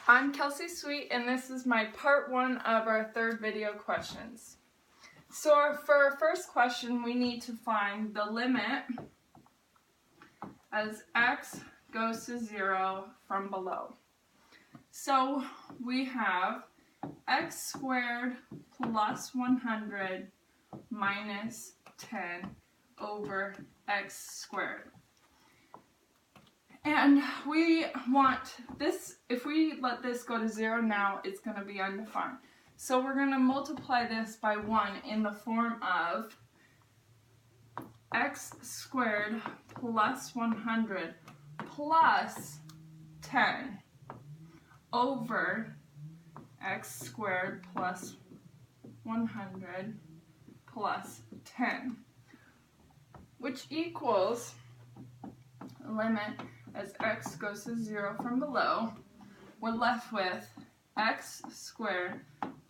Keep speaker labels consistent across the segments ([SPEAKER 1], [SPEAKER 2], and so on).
[SPEAKER 1] I'm Kelsey Sweet, and this is my part 1 of our third video questions. So for our first question, we need to find the limit as x goes to 0 from below. So we have x squared plus 100 minus 10 over x squared. And we want this, if we let this go to 0 now, it's going to be undefined. So we're going to multiply this by 1 in the form of x squared plus 100 plus 10 over x squared plus 100 plus 10, which equals limit as x goes to 0 from below. We're left with x squared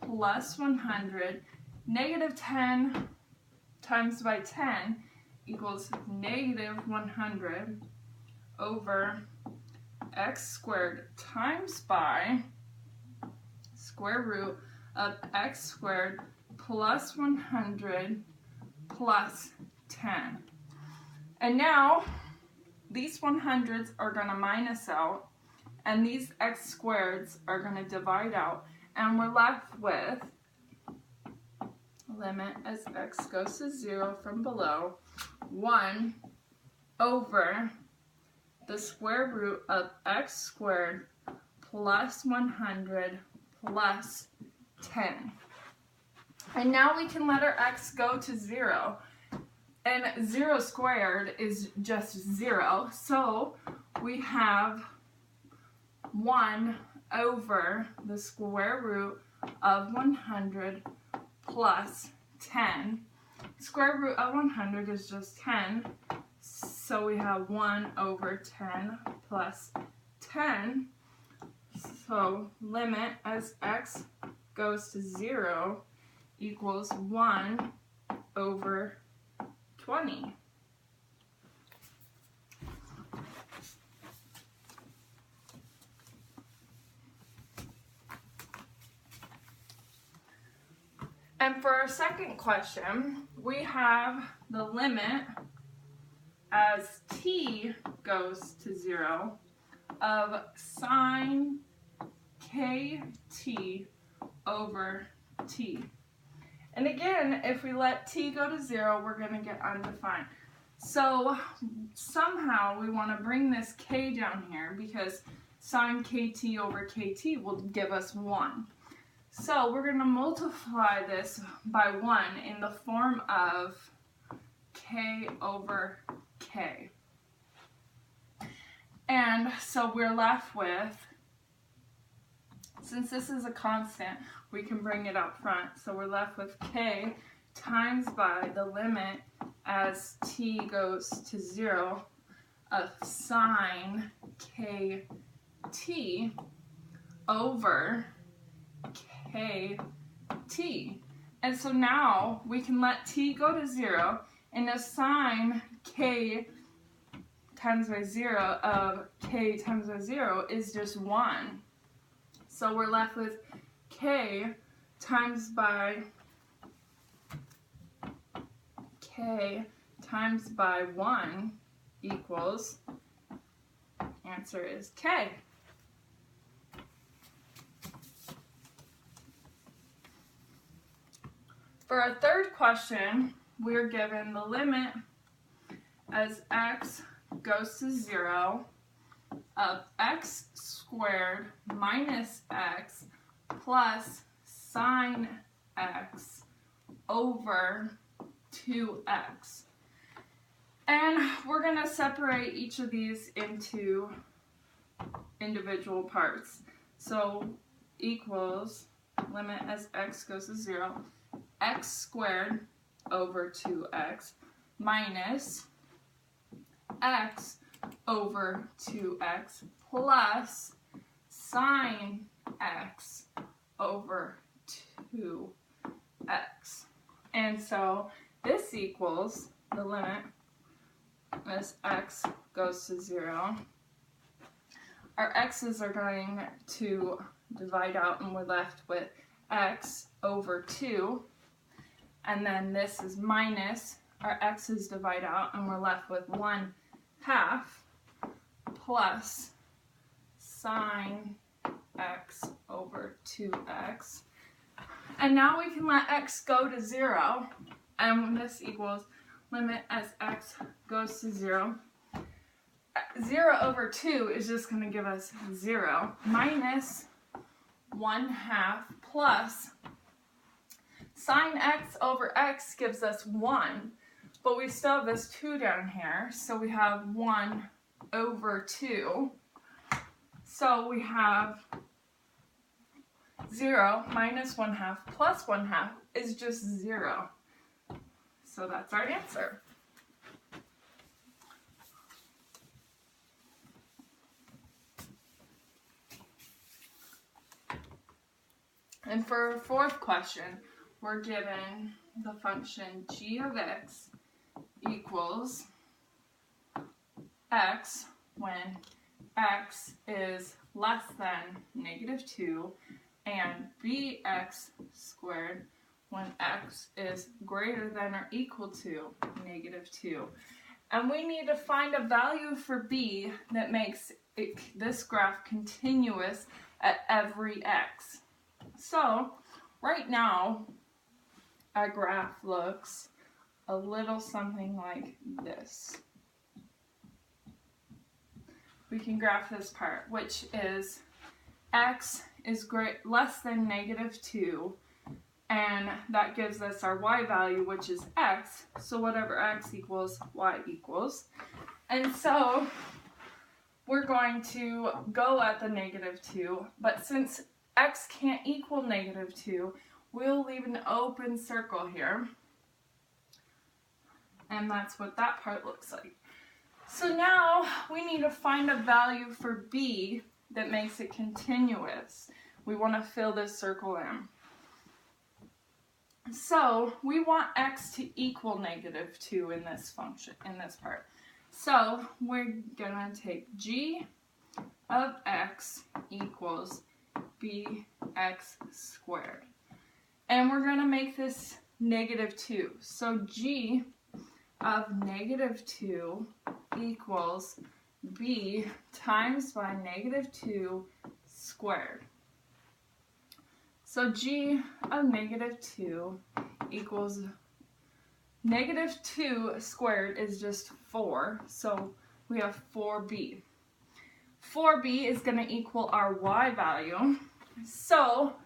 [SPEAKER 1] plus 100, negative 10 times by 10 equals negative 100 over x squared times by square root of x squared plus 100 plus 10. And now these 100s are going to minus out, and these x squareds are going to divide out, and we're left with limit as x goes to 0 from below 1 over the square root of x squared plus 100 plus 10. And now we can let our x go to 0. And 0 squared is just 0, so we have 1 over the square root of 100 plus 10. Square root of 100 is just 10, so we have 1 over 10 plus 10. So limit as x goes to 0 equals 1 over 20. And for our second question, we have the limit as t goes to 0 of sine kt over t. And again, if we let t go to 0, we're going to get undefined. So somehow we want to bring this k down here because sine kt over kt will give us 1. So we're going to multiply this by 1 in the form of k over k. And so we're left with, since this is a constant, we can bring it up front. So we're left with k times by the limit as t goes to 0 of sine kt over kt. And so now we can let t go to 0, and the sine k times by 0 of k times by 0 is just 1. So we're left with k times by 1 equals, answer is k. For our third question, we're given the limit as x goes to 0 of x squared minus x plus sine x over 2x. And we're going to separate each of these into individual parts. So equals limit as x goes to 0, x squared over 2x minus x over 2x plus sine x over 2x. And so this equals the limit as x goes to 0 our x's are going to divide out and we're left with x over 2. And then this is minus, our x's divide out and we're left with 1/2 plus sine x over 2x. And now we can let x go to 0, and this equals limit as x goes to 0. 0 over 2 is just going to give us 0 minus 1/2 plus sine x over x gives us 1, but we still have this 2 down here, so we have 1 over 2. So we have 0 minus 1/2 plus 1/2 is just 0. So that's our answer. And for our fourth question, we're given the function g of x equals x when x is less than -2 and bx squared when x is greater than or equal to -2. And we need to find a value for b that makes this graph continuous at every x. So right now our graph looks a little something like this. We can graph this part, which is x is less than -2, and that gives us our y value, which is x. So whatever x equals, y equals. And so we're going to go at the -2, but since x can't equal -2, we'll leave an open circle here. And that's what that part looks like. So now we need to find a value for b that makes it continuous. We want to fill this circle in. So we want x to equal -2 in this function, in this part. So we're gonna take g of x equals bx squared. And we're gonna make this -2. So g of -2 equals b times by -2 squared. So g of -2 equals -2 squared is just 4, so we have 4b. 4b is going to equal our y value, so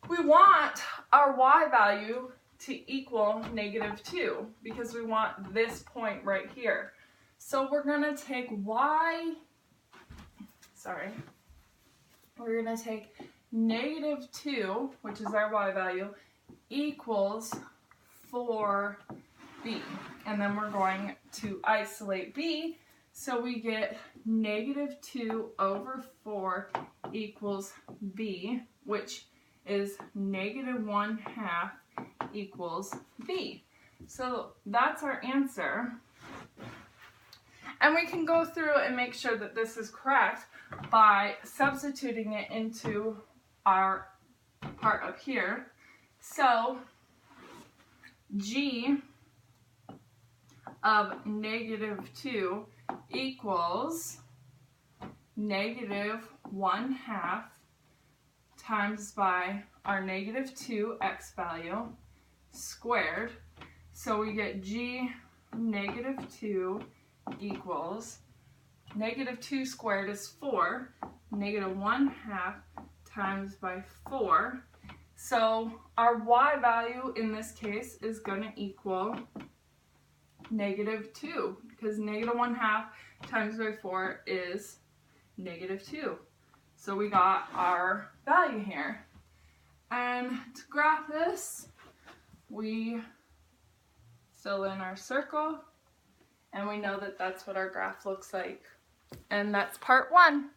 [SPEAKER 1] we want our y value to equal -2 because we want this point right here. So we're going to take we're going to take -2, which is our y value, equals 4b. And then we're going to isolate b, so we get -2 over 4 equals b, which is -1/2 equals b. So that's our answer. And we can go through and make sure that this is correct by substituting it into our part up here. So g of -2 equals -1/2 times by our -2 x value squared. So we get g -2 equals -2 squared is 4, -1/2 times by 4. So our y value in this case is going to equal -2 because -1/2 times by 4 is -2. So we got our value here. And to graph this, we fill in our circle, and we know that that's what our graph looks like. And that's part 1.